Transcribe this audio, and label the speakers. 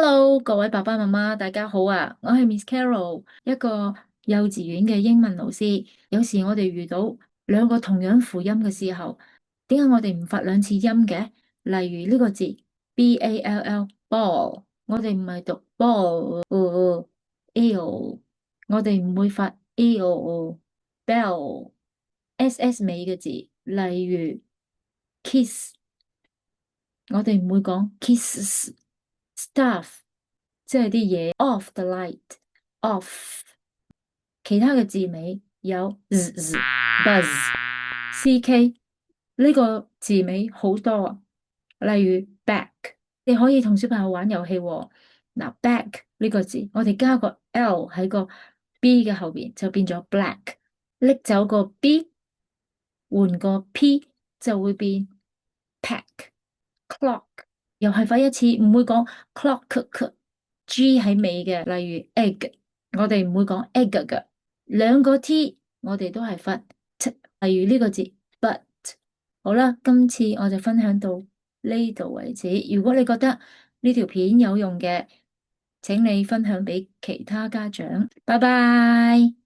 Speaker 1: Hello，各位爸爸媽媽，大家好啊！我係 Miss Carol，一個幼稚園嘅英文老師。有時我哋遇到兩個同樣輔音嘅時候，點解我哋唔發兩次音嘅？例如呢個字 ball ball，我哋唔係讀 ball，l，我哋唔會發 l bell ss 尾嘅字，例如 kiss，我哋唔會講 kisses stuff。即係啲嘢 off the light off，其他嘅字尾有 z buzz ck 呢個字尾好多啊，例如 back，你可以同小朋友玩遊戲喎。嗱 back 呢個字，我哋加個 l 喺個 b 嘅後邊就變咗 black，拎走個 b 換個 p 就會變 pack。clock 又係發一次，唔會講 clock G 喺尾嘅，例如 egg，我哋唔會講 egg 嘅。兩個 T 我哋都係發 t，例如呢個字 but。好啦，今次我就分享到呢度為止。如果你覺得呢條片有用嘅，請你分享俾其他家長。拜拜。